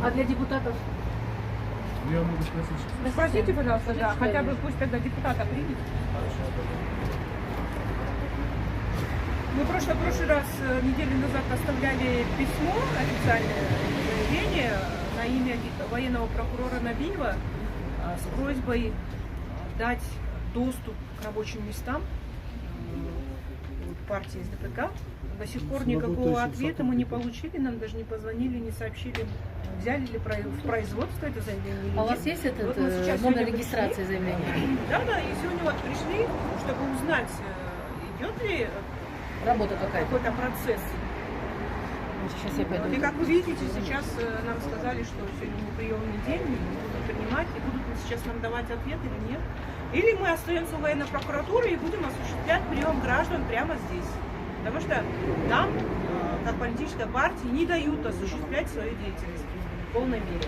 А для депутатов? Я могу спросить. Ну, спросите, пожалуйста, да, хотя бы пусть тогда депутата примет. Мы в прошлый раз, неделю назад, оставляли письмо, официальное заявление на имя военного прокурора Набиева с просьбой дать доступ к рабочим местам партии СДПК. До сих пор никакого ответа мы не получили, нам даже не позвонили, не сообщили, взяли ли в производство это заявление. А у вас есть этот номер регистрации заявления? Да, и сегодня вот пришли, чтобы узнать, идет ли Работа какой-то процесс. Сейчас я пойду. И как вы видите, сейчас нам сказали, что сегодня не приемный день, не будут принимать, и будут сейчас нам давать ответ или нет. Или мы остаемся в военной прокуратуре и будем осуществлять прием граждан прямо здесь. Потому что нам, как политической партии, не дают осуществлять свою деятельность в полной мере.